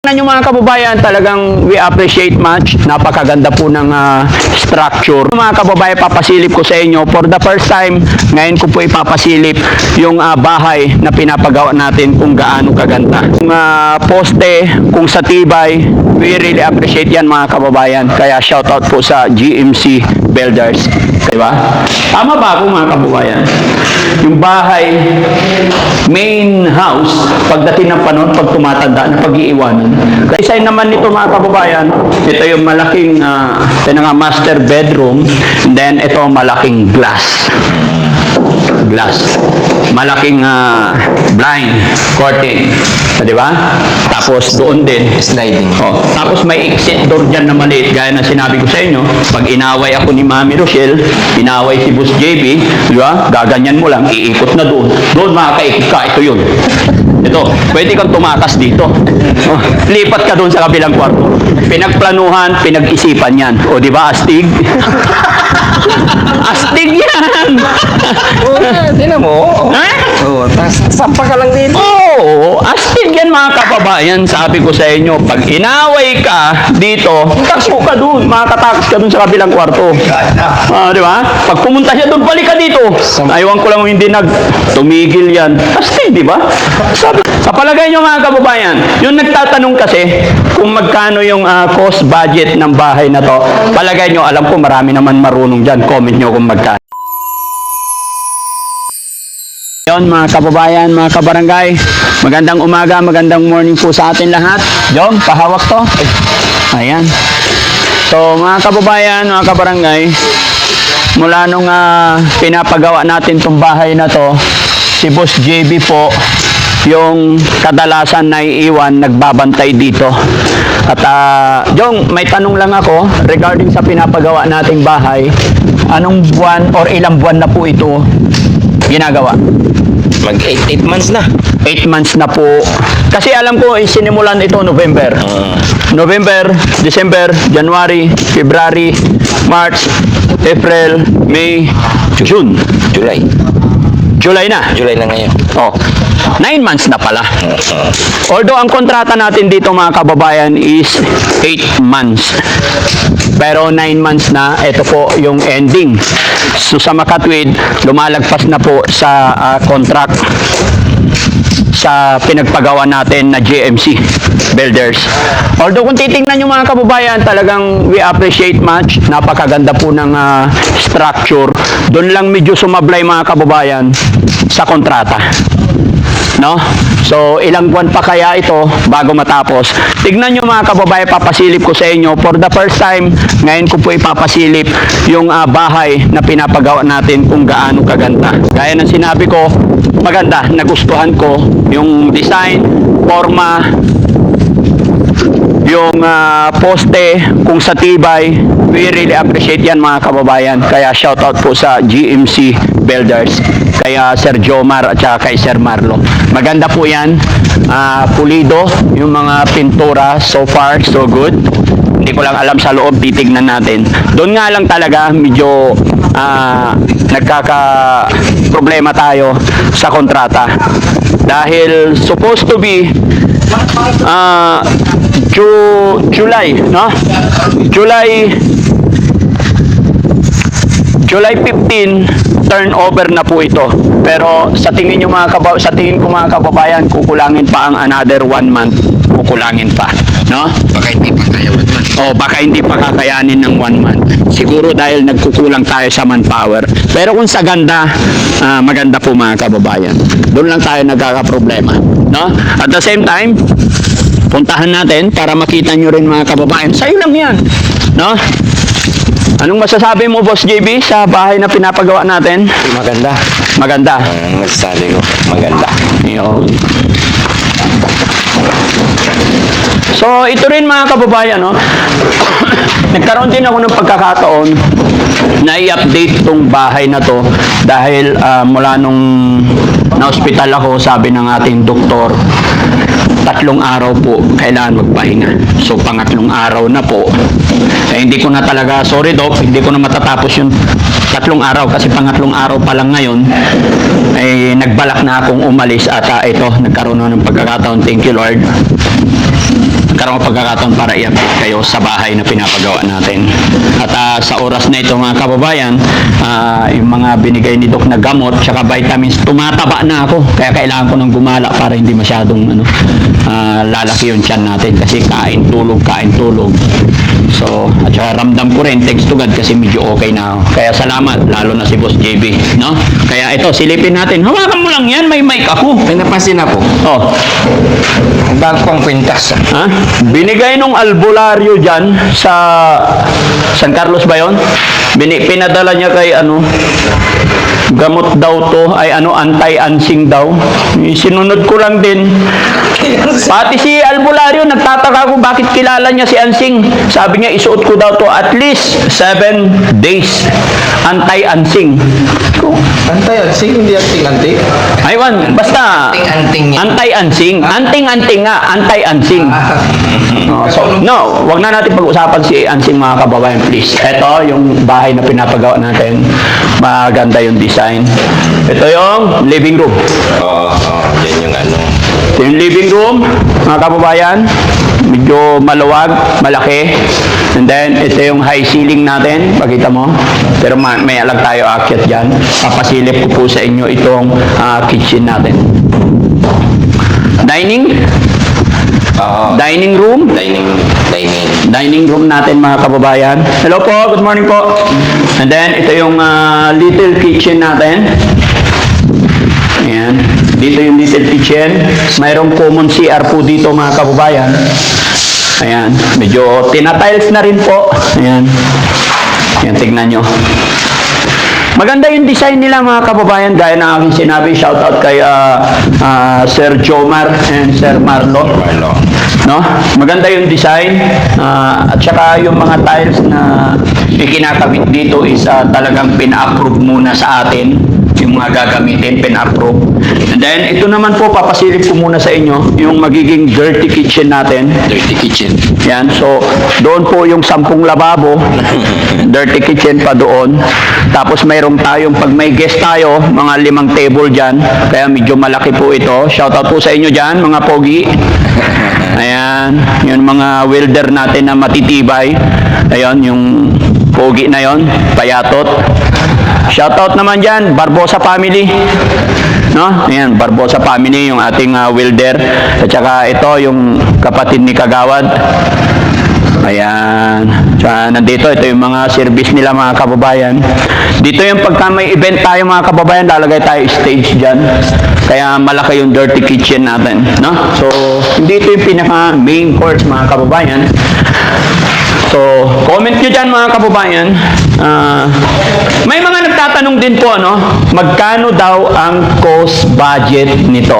Yung mga kababayan, talagang we appreciate much. Napakaganda po ng structure. Mga kababayan, papasilip ko sa inyo for the first time. Ngayon ko po ipapasilip yung bahay na pinapagawa natin kung gaano kaganda. Yung poste, kung sa tibay, we really appreciate yan mga kababayan. Kaya shoutout po sa GMC Builders. Diba? Tama ba ako mga kababayan? Yung bahay, main house, pagdating ng panahon, pag tumatanda na pag-iiwanan. Kasi naman nito mga kababayan, ito yung malaking master bedroom, and then ito malaking glass. Malaking blind, curtain. Di ba? Tapos doon din. Sliding. Tapos may exit door dyan na maliit. Gaya na sinabi ko sa inyo, pag inaway ako ni Mami Rochelle, inaway si Boss JB, di ba? Gaganyan mo lang, iikot na doon. Doon makakaikot ka, ito yun. Ito, pwede kang tumakas dito. Lipat ka doon sa kabilang kwarto. Pinagplanuhan, pinag-isipan yan. O di ba, astig? Astig yan! Tingnan mo. Sampa ka lang dito. Oo, astig yan mga kababayan. Sabi ko sa inyo, pag inaway ka dito, takbo ka doon. Makakatakas ka doon sa kabilang kwarto. Di ba? Pag pumunta siya doon, balik ka dito. Aywan ko lang hindi tumigil yan. Astig, di ba? Sa palagay nyo mga kababayan, yung nagtatanong kasi kung magkano yung cost budget ng bahay na to, palagay nyo, alam ko marami naman marunong dyan. Comment nyo kung magkano. Yon mga kababayan, mga kabarangay, magandang umaga, magandang morning po sa atin lahat. Jom, pahawak to. Ayan. So mga kababayan, mga kabarangay, mula nung pinapagawa natin tong bahay na to, si Boss JB po, yung kadalasan na iiwan, nagbabantay dito. At Jong, may tanong lang ako regarding sa pinapagawa nating bahay. Anong buwan or ilang buwan na po ito ginagawa? Mag 8 months na. 8 months na po. Kasi alam ko, sinimulan ito November. November, December, January, February, March, April, May, June. July na. July na ngayon. 9 months na pala. Although ang kontrata natin dito mga kababayan is 8 months. Pero 9 months na, ito po yung ending. So sa makatwid, lumalagpas na po sa contract sa pinagpagawa natin na GMC Builders. Although kung titingnan nyo mga kababayan, talagang we appreciate much. Napakaganda po ng structure. Doon lang medyo sumablay mga kababayan sa kontrata. No? So, ilang buwan pa kaya ito bago matapos. Tignan nyo mga kababayan, papasilip ko sa inyo. For the first time, ngayon ko po ipapasilip yung bahay na pinapagawa natin kung gaano kaganda. Gaya ng sinabi ko, maganda, nagustuhan ko yung design, forma, yung poste, kung sa tibay. We really appreciate yan mga kababayan. Kaya shoutout po sa GMC Builders, kaya Sir Jomar at saka kay Sir Marlo. Maganda po yan, pulido yung mga pintura, so far so good. Hindi ko lang alam sa loob, titignan natin. Doon nga lang talaga medyo nagkaka-problema tayo sa kontrata. Dahil supposed to be July, no? July 15, turnover na po ito. Pero sa tingin ko mga kababayan, kukulangin pa ang another 1 month. Kukulangin pa, no? Baka hindi pa kaya 1 month. Baka hindi pa kakayanin ng 1 month. Siguro dahil nagkukulang tayo sa manpower. Pero kung sa ganda, maganda po mga kababayan. Doon lang tayo nagkakaproblema, no? At the same time, puntahan natin para makita nyo rin mga kababayan. Sa'yo lang yan, no? Anong masasabi mo, Boss JB, sa bahay na pinapagawa natin? Maganda. Maganda. Ang masasabi ko, maganda. Yun. So, ito rin mga kababayan, no? Nagkaroon din ako ng pagkakataon na i-update itong bahay na to dahil mula nung na-hospital ako, sabi ng ating doktor, 3 araw po kailangan magpahinga. So, pangatlong araw na po. Hindi ko na talaga, sorry Doc, hindi ko na matatapos yung 3 araw kasi pangatlong araw pa lang ngayon nagbalak na akong umalis at ito, nagkaroon na ng pagkakataon. Thank you Lord. magkaroon ng pagkakataon para i-update kayo sa bahay na pinapagawa natin. At sa oras na ito mga kababayan, yung mga binigay ni Doc na gamot tsaka vitamins, tumataba na ako. Kaya kailangan ko ng gumala para hindi masyadong lalaki yung tiyan natin kasi kain tulog. So, at saka ramdam ko rin, thanks to God kasi medyo okay na ako. Kaya salamat, lalo na si Boss JB, no? Kaya ito, silipin natin. Hawakan mo lang yan, may mic ako. May napansin ako. Oh, Ang bago pang kwintas. ha? Binigay nung albularyo dyan sa San Carlos ba yun? Pinadala niya kay gamot daw to, ay anti-ansing daw. Sinunod ko lang din. Pati si albularyo, nagtataka ko bakit kilala niya si Ansing. Sabi niya, isuot ko daw to at least 7 days. Anti-ansing. Anti-ansing, hindi anting-anting. Aywan, basta Anting-anting niya. anti-ansing. Anting-anting nga, anti-ansing. No, wag na natin pag-usapan si Ansing mga kababayan, please. Ito yung bahay na pinapagawa natin. Maganda yung design. Ito yung living room. Oo, yan yung Ito yung living room, mga kababayan. Medyo maluwag, malaki. And then, ito yung high ceiling natin. Pakita mo. Pero may alag tayo akyat dyan. Papasilip ko po sa inyo itong kitchen natin. Dining. Dining room. Dining room natin mga kababayan. Hello po, good morning po. And then, ito yung little kitchen natin. Ayan. Dito yung little kitchen. Mayroong common CR po dito mga kababayan. Ayan. Medyo tinatiles na rin po. Ayan. Ayan, tignan nyo. Maganda yung design nila mga kababayan, gaya na aking sinabi. Shoutout kay Sir Jomar and Sir Marlo. No? Maganda yung design. At saka yung mga tiles na ikinakabit dito is talagang pina-approve muna sa atin. Yung mga gagamitin, pina-approve. And then, ito naman po, papasilip ko muna sa inyo, yung magiging dirty kitchen natin. Dirty kitchen. Yan, so, doon po yung 10 lababo, dirty kitchen pa doon. Tapos, mayroong tayong, pag may guest tayo, mga 5 table dyan, kaya medyo malaki po ito. Shoutout po sa inyo dyan, mga pogi. Ayan, yung mga welder natin na matitibay. Ayan, yung pogi na yon, payatot. Shoutout naman dyan, Barbosa family. No? Ayan, Barbosa family, yung ating welder. At saka ito, yung kapatid ni Kagawad. Ayan. Tsaka nandito, ito yung mga service nila mga kababayan. Dito yung pagka may event tayo mga kababayan, lalagay tayo stage dyan. Kaya malaki yung dirty kitchen natin. No? So, dito yung pinaka main course mga kababayan. So, comment nyo dyan mga kababayan. May mga nagtatanong din po, magkano daw ang cost budget nito?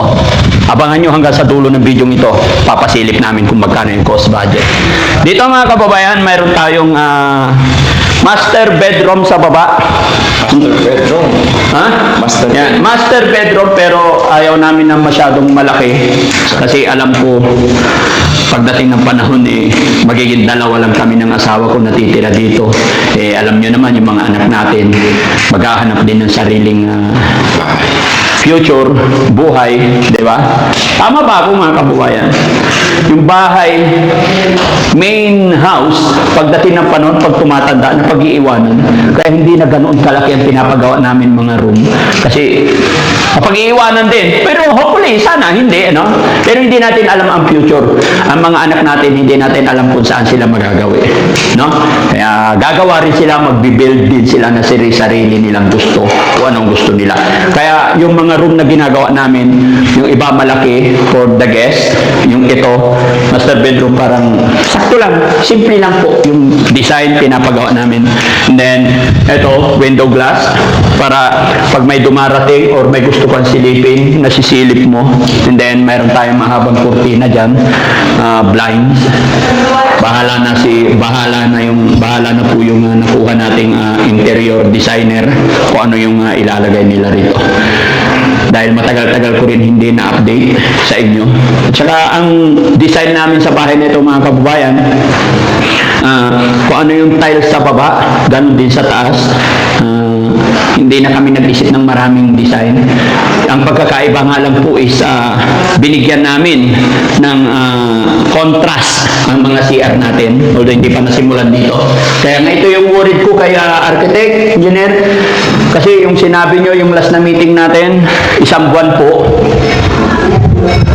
Abangan nyo hanggang sa dulo ng video ito. Papasilip namin kung magkano yung cost budget. Dito mga kababayan, mayroon tayong master bedroom sa baba. Master bedroom. Ha? Master bedroom. Yan, master bedroom pero ayaw namin ng masyadong malaki kasi alam ko pagdating ng panahon magiging dalawa lang kami ng asawa ko natitira dito. Alam nyo naman yung mga anak natin maghahanap din ng sariling future, buhay, di ba? Tama ba ako mga kababayan? Yung bahay, main house, pagdating ng panahon, pag tumatanda, na pag-iiwanan. Kaya hindi na ganoon kalaki ang pinapagawa namin mga room. Kasi, pag-iiwanan din. Pero hopefully, sana, hindi, Pero hindi natin alam ang future. Ang mga anak natin, hindi natin alam kung saan sila magagawi. Kaya, gagawa rin sila, magbibuild din sila na sarili nilang gusto, kung anong gusto nila. Kaya, yung mga room na ginagawa namin, yung iba malaki for the guest, yung ito, master bedroom, parang sakto lang, simple lang po yung design pinapagawa namin. And then, ito, window glass, para pag may dumarating or may gusto kang silipin, nasisilip mo. And then, mayroon tayong mahabang kurtina dyan, blinds. Bahala na po yung nakuha nating interior designer kung ano yung ilalagay nila rito. Dahil matagal-tagal ko rin hindi na-update sa inyo. At saka ang design namin sa bahay nito mga kababayan, kung ano yung tiles sa baba, ganun din sa taas. Hindi na kami nag-isip ng maraming design. ang pagkakaiba nga lang po is binigyan namin ng contrast ang mga CR natin, although hindi pa nasimulan dito. Kaya nga ito yung worried ko kay architect, engineer, kasi yung sinabi nyo yung last na meeting natin, 1 buwan po,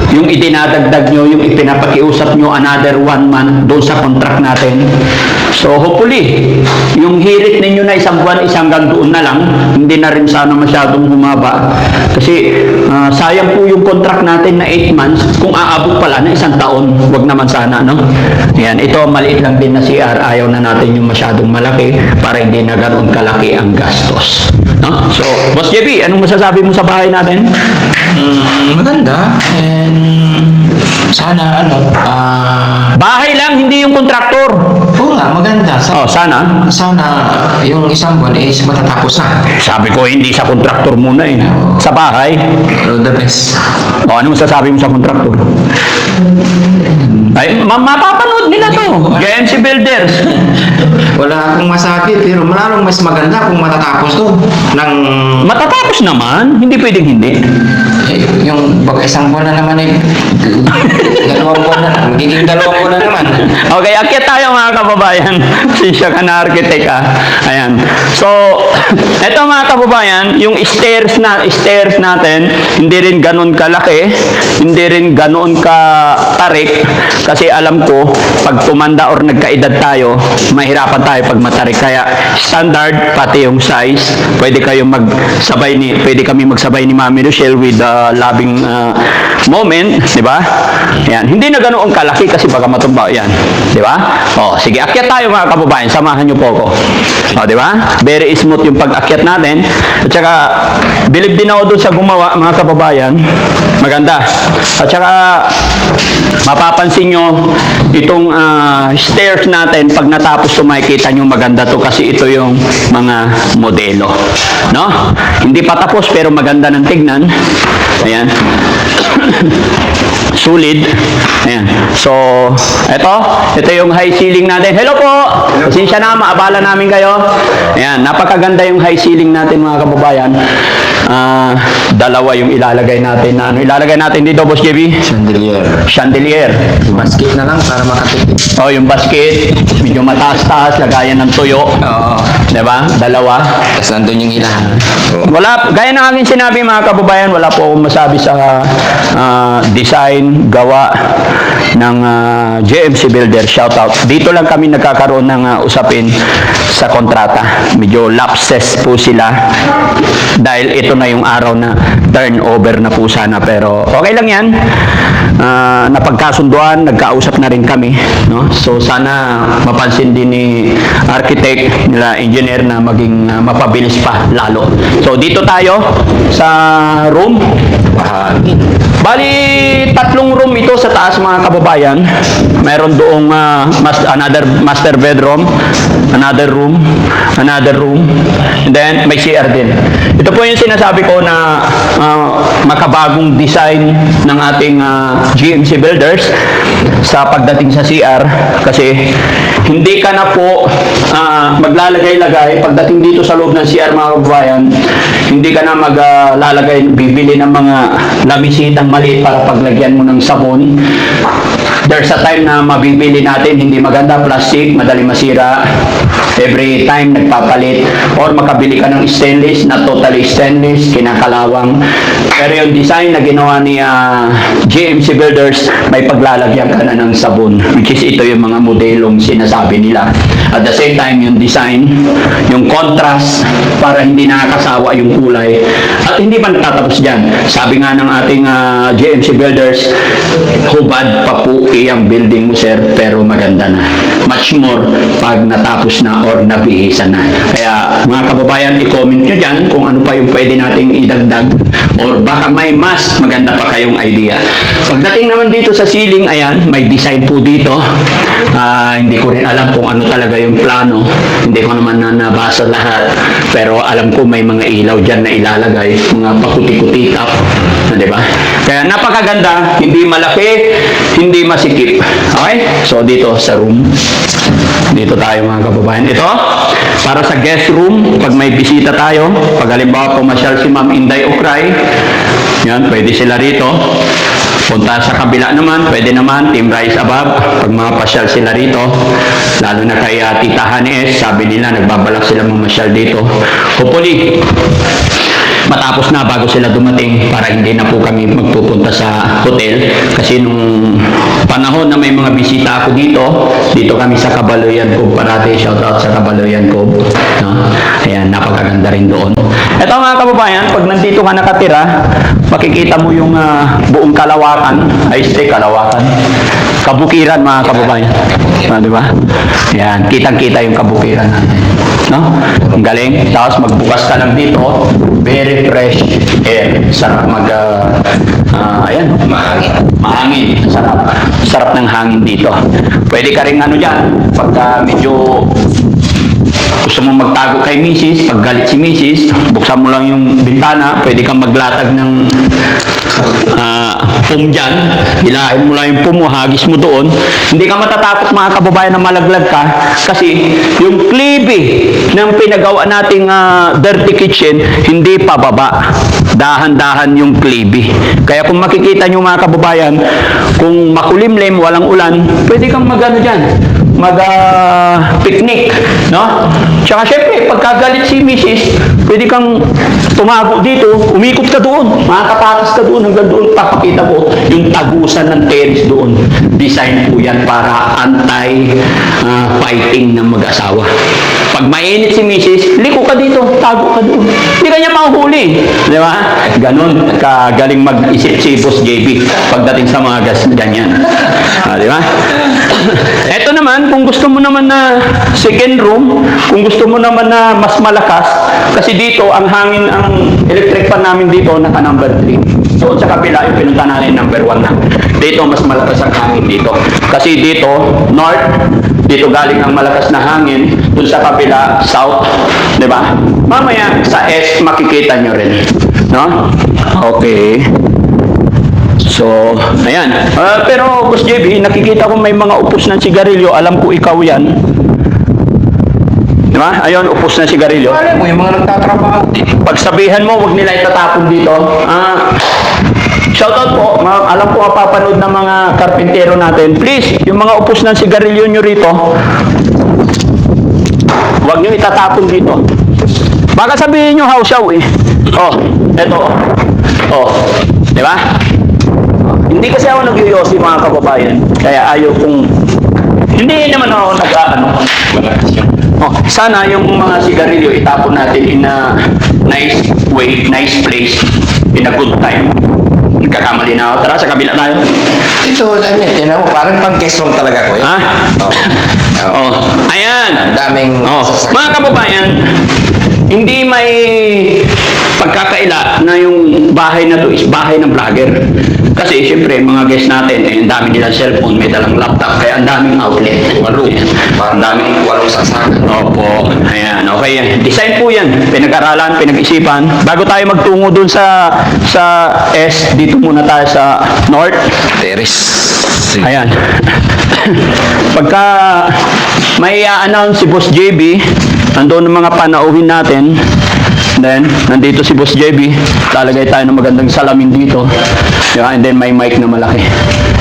yung idinadagdag nyo, yung ipinapakiusap nyo another 1 month doon sa contract natin. So hopefully, yung hirit ninyo na 1 buwan, hanggang doon na lang, hindi na rin sana masyadong humaba. Kasi sayang po yung contract natin na 8 months, kung aabot pala na 1 taon, wag naman sana, no? Yan, ito maliit lang din na CR, ayaw na natin yung masyadong malaki para hindi na ganoon kalaki ang gastos. No? So, Boss JB, anong masasabi mo sa bahay natin? Maganda. And sana Bahay lang, hindi yung kontraktor. oo nga, maganda. Sana. Sana yung 1 buwan is matatapos na. Sabi ko, hindi sa kontraktor muna eh. Sa bahay. The best. Ano masasabi mo sa kontraktor? Ay, mapapanood nila to. GMC Builders. Wala akong masabi, pero malalong mas maganda kung matatapos to. Matatapos naman, hindi pwedeng hindi. Yung baka 1 buwan na naman eh. 2 buwan na. Magiging 2 buwan na naman. Okay, akyat tayo mga kababayan. Siya ka na architect ha. Ayan. So, eto mga kababayan, yung stairs natin, hindi rin ganoon kalaki, hindi rin ganoon ka-tarik, kasi alam ko, pag tumanda or nagkaedad tayo, mahirapan tayo pag matarik. Kaya, standard, pati yung size, pwede kami magsabay ni Mami Rochelle with loving moment, di ba? Yan. Hindi na ganoon kalaki kasi baka matumba yan. Di ba? Sige, akyat tayo mga kababayan. Samahan niyo po ako. Di ba? Very smooth yung pag-akyat natin. At saka, bilib din ako doon sa gumawa, mga kababayan. Maganda. At saka, mapapansin nyo, itong stairs natin, pag natapos ito, makikita nyo maganda to kasi ito yung mga modelo. No? Hindi pa tapos, pero maganda ng tignan. Ayan. Sulit. Ayan. So, ito yung high ceiling natin. Hello po! Pasensya na, maabala namin kayo. Ayan, napakaganda yung high ceiling natin mga kababayan. Dalawa yung ilalagay natin na ilalagay natin dito, Boss JB? Chandelier. Basket na lang para makatipid. Yung basket, medyo mataas-taas, lagayan ng tuyo. Oo. Diba? Dalawa. Tapos nandun yung ilahan. Wala, gaya ng aking sinabi mga kababayan, wala po akong masabi sa design, gawa ng JMC Builder. Shoutout. Dito lang kami nagkakaroon ng usapin sa kontrata. Medyo lapses po sila dahil ito na yung araw na turnover na po sana, pero okay lang yan. Napagkasunduan, nagkausap na rin kami, no? So sana mapansin din ni architect, nila engineer na maging mapabilis pa lalo. So dito tayo sa room. Bali 3 room ito sa taas mga kababayan. Meron doong another master bedroom, another room, and then may CR din. Ito po yung sinasabi ko na makabagong design ng ating GMC Builders sa pagdating sa CR, kasi hindi ka na po maglalagay-lagay pagdating dito sa loob ng CR mga kababayan. Hindi ka na maglalagay, bibili ng mga lamisitang maliit para paglagyan mo ng sabon. There's a time na mabibili natin, hindi maganda, plastic, madali masira. Every time nagpapalit, or makabili ka ng stainless, not totally stainless, kinakalawang. Pero yung design na ginawa ni GMC Builders, may paglalagyan ka na ng sabon, which is ito yung mga modelong sinasabi nila. At the same time, yung design, yung contrast, para hindi nakakasawa yung kulay. At hindi pa natatapos dyan. Sabi nga ng ating GMC Builders, hubad pa po iyang building mo, sir, pero maganda na. Much more pag natapos na or nabihisa na. Kaya mga kababayan, i-comment nyo dyan kung ano pa yung pwede nating idagdag, or baka may mas maganda pa kayong idea. Pagdating naman dito sa ceiling, ayan, may design po dito. Hindi ko rin alam kung ano talaga yung plano. Hindi ko naman nabasa lahat. Pero alam ko may mga ilaw dyan na ilalagay, mga pakuti-kuti up. Diba? Kaya napakaganda, hindi malaki, hindi masikip. Okay? So dito sa room, dito tayo mga kababayan. Ito, para sa guest room, pag may bisita tayo, pag halimbawa pumasyal si Ma'am Inday Okray, Yan, pwede sila rito. Punta sa kabila naman, pwede naman, Team Rise Above, pag mga pasyal sila rito, lalo na kay Tita Hanes, sabi nila, nagbabalak sila mamasyal dito. Hopefully, matapos na bago sila dumating para hindi na po kami magpupunta sa hotel kasi nung panahon na may mga bisita ako dito kami sa Cabaloyan Cove parati, shout out sa Cabaloyan Cove, no? Ayan, napakaganda rin doon. Ito mga kababayan, pag nandito ka nakatira, makikita mo yung buong Kalawakan, kabukiran mga kababayan. Di ba? Ayan, kitang-kita yung kabukiran natin. No? Ang galing. Tapos magbukas ka lang dito, very fresh air. Sarap ayan, mahangin. Sarap ng hangin dito. Pwede ka rin dyan, pagka medyo gusto mo magtago kay Mrs., pag galit si Mrs., buksan mo lang yung bintana, pwede kang maglatag ng pum dyan, hilahin mo lang yung pum mo, hagis mo doon. Hindi ka matatakot mga kababayan na malaglag ka kasi yung klibe ng pinagawa nating dirty kitchen, hindi pababa. Dahan-dahan yung klibe. Kaya kung makikita nyo mga kababayan, kung makulimlim, walang ulan, pwede kang dyan, picnic, no? Tsaka syempre, pagkagalit si Mrs., pwede kang tumago dito, umikot ka doon, makakapatas ka doon, hanggang doon papakita ko yung tagusan ng terrace doon. Design po yan para anti-fighting ng mag-asawa. Pag mainit si Mrs., liko ka dito, tago ka doon. Hindi ka niya mahuhuli. Di ba? Ganon, kagaling mag-isip si Boss JB pagdating sa mga gas ganyan. Di ba? Eto naman, kung gusto mo naman na second room, kung gusto mo naman na mas malakas, kasi dito, ang hangin, ang electric fan namin dito, naka number 3. So, sa kabila, yung pinunta natin, number 1 na. Dito, mas malakas ang hangin dito. Kasi dito, north, dito galing ang malakas na hangin, dun sa kabila, south, di ba? Mamaya, sa S, makikita nyo rin. No? Okay. So, ayan. Pero, Boss JB, nakikita ko may mga upos ng sigarilyo. Alam ko ikaw yan. Di ba? Ayun, upos ng sigarilyo. Alam mo, yung mga nagtatrabaho. Pagsabihan mo, wag nila itatapon dito. Shoutout po. Alam ko mapapanood ng mga karpintero natin. Please, yung mga upos ng sigarilyo nyo rito, wag nyo itatapon dito. Baka sabihin nyo, hausaw eh. Oh, eto. Oh, di ba? Hindi kasi ako nagyoyosi mga kababayan. Kaya ayaw kong... Hindi naman ako sana yung mga sigarilyo itapon natin in a nice way, nice place, in a good time. Nagkakamali na ako. Tara, sa kabila tayo. Ito, tinan mo, parang pang-keswang talaga ko. Ha? Oh. Ayan. Ang daming... Mga kababayan, hindi may pagkakaila na yung bahay na to is bahay ng vlogger. Kasi siyempre, mga guests natin, ang dami nilang cellphone, may dalang laptop, kaya ang daming outlet. Parang daming walong sasakan. Opo, ayan, okay. Design po yan, pinag-aralan, pinag-isipan. Bago tayo magtungo dun sa S, dito muna tayo sa North. Terrace. Ayan. Pagka may i-announce si Boss JB, nandoon ang mga panauhin natin, then, nandito si Boss JB, lalagay tayo ng magandang salamin dito. Diba? And then, may mic na malaki.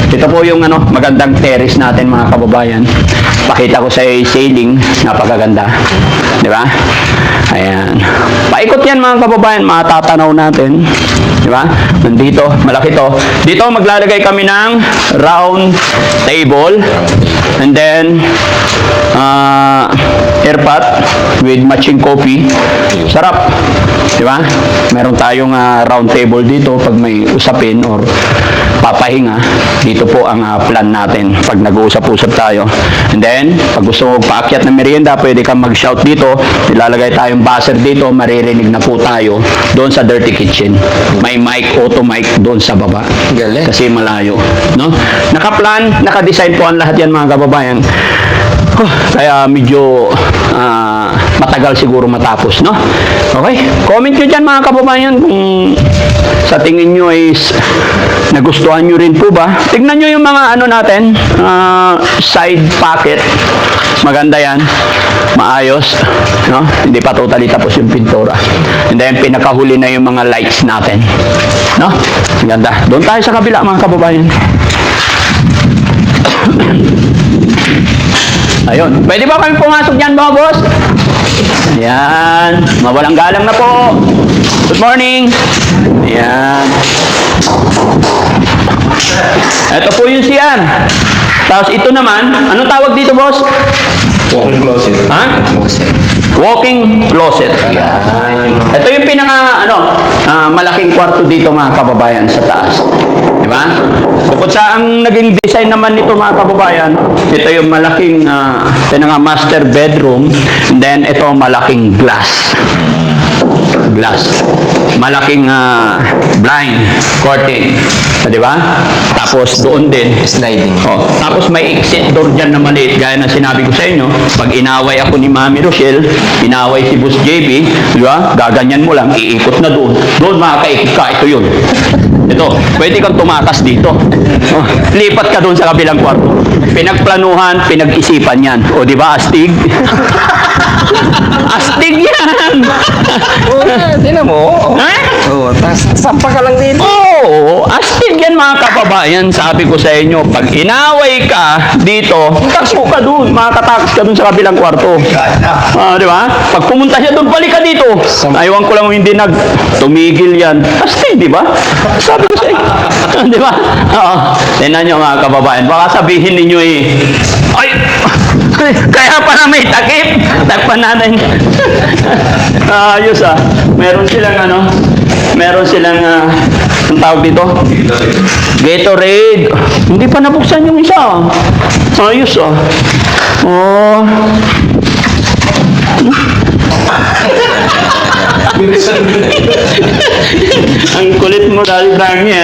Ito po yung magandang terrace natin mga kababayan. Pakita ko sa sailing, napakaganda. Diba? Ayan. Paikot yan mga kababayan, matatanaw natin. Diba? Nandito, malaki to. Dito, maglalagay kami ng round table. And then, airpot with matching coffee. Sarap. Diba? Meron tayong round table dito pag may usapin or papahinga. Dito po ang plan natin pag nag-uusap-usap tayo. And then, pag gusto mo paakyat ng merienda, pwede kang mag-shout dito. Ilalagay tayong buzzer dito, maririnig na po tayo doon sa dirty kitchen. May mic, auto mic doon sa baba. Galing. Kasi malayo. No? Naka-plan, naka-design po ang lahat yan mga kababayan. Kaya medyo matagal siguro matapos, no? Okay? Comment nyo dyan mga kababayan kung sa tingin nyo is Nagustuhan nyo rin po ba? Tignan nyo yung mga ano natin, side pocket. Maganda yan. Maayos. No? Hindi pa totally tapos yung pintura. And then, pinakahuli na yung mga lights natin. No? Maganda. Doon tayo sa kabila, mga kababayan. Ayun. Pwede ba kami pumasok dyan, mga boss? Ayan. Mawalang galang na po. Good morning. Ayan. Ito po yung CR. Tapos ito naman, anong tawag dito, boss? Walk-in closet. Ha? Walking closet. Ayan. Ito yung malaking kwarto dito, mga kababayan, sa taas. Diba? Bukod sa ang naging design naman nito, mga kababayan, ito yung malaking master bedroom, and then ito malaking glass. Malaking blind curtain. Di ba? Tapos doon din. Sliding. Oh, tapos may exit door dyan na maliit. Gaya na sinabi ko sa inyo, pag inaway ako ni Mami Rochelle, inaway si Boss JB, di ba? Gaganyan mo lang, iikot na doon. Doon makakaikot ka, ito yun. Ito, pwede kang tumakas dito. Oh, lipat ka doon sa kabilang kwarto. Pinagplanuhan, pinag-isipan yan. O, di ba, astig? Astig yan! Tinan mo. Eh? Oo, sampa ka lang dito. Oo, astig yan, mga kababayan. Sabi ko sa inyo, pag inaway ka dito, takbo ka doon, makakatakas ka doon sa kabilang kwarto. Di ba? Pag pumunta siya doon, balik ka dito. Aywan ko lang hindi tumigil yan. Astig, di ba? Sabi ko sa inyo. Di ba? Oo. Tingnan nyo, mga kababayan. Baka sabihin ninyo ay, kaya pala may takip. Takpan natin. Ayos Meron silang ang tawag dito? Gatorade. Hindi pa nabuksan yung isa. Ayos Oh. Ang kulit mo dahil Frankie,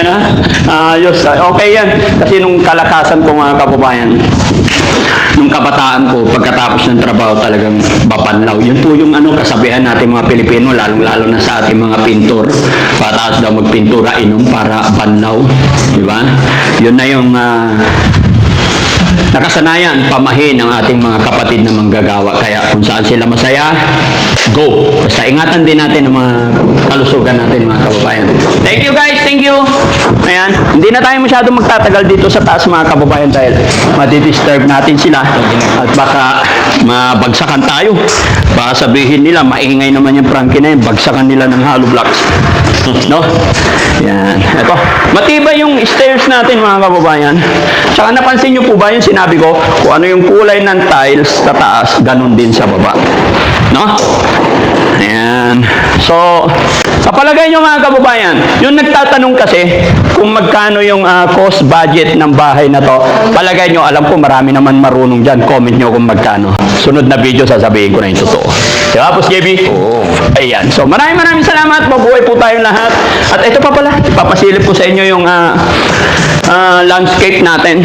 ayos. Okay yan. Kasi nung kalakasan ko, mga kababayan, nung kabataan ko, pagkatapos ng trabaho talagang bapanlaw. Yun po yung kasabihan natin mga Pilipino, lalong-lalo na sa ating mga pintor. Pataas daw magpintura, inom para banlaw. Di ba? Yun na yung nakasanayan, pamahin ng ating mga kapatid na manggagawa. Kaya kung saan sila masaya, go! Basta ingatan din natin ang mga kalusugan natin, mga kababayan. Thank you guys, thank you! Ayan, hindi na tayo masyadong magtatagal dito sa taas, mga kababayan, dahil madidisturb natin sila at baka mabagsakan tayo. Baka sabihin nila, maingay naman yung Frankie na yun, bagsakan nila ng hollow blocks. No? Yan. Ito. Matibay yung stairs natin, mga kababayan. Tsaka napansin nyo po ba yung sinabi ko, kung ano yung kulay ng tiles sa taas, ganun din sa baba. No? Ayan. So, sa palagay nyo, mga kababayan, yung nagtatanong kasi kung magkano yung cost budget ng bahay na to, palagay nyo, alam ko marami naman marunong dyan. Comment nyo kung magkano. Sunod na video, sasabihin ko na yung totoo. Diba, Boss JB? Oo. Ayan. So, maraming salamat. Mabuhay po tayong lahat. At ito pa pala, ipapasilip ko sa inyo yung landscape natin.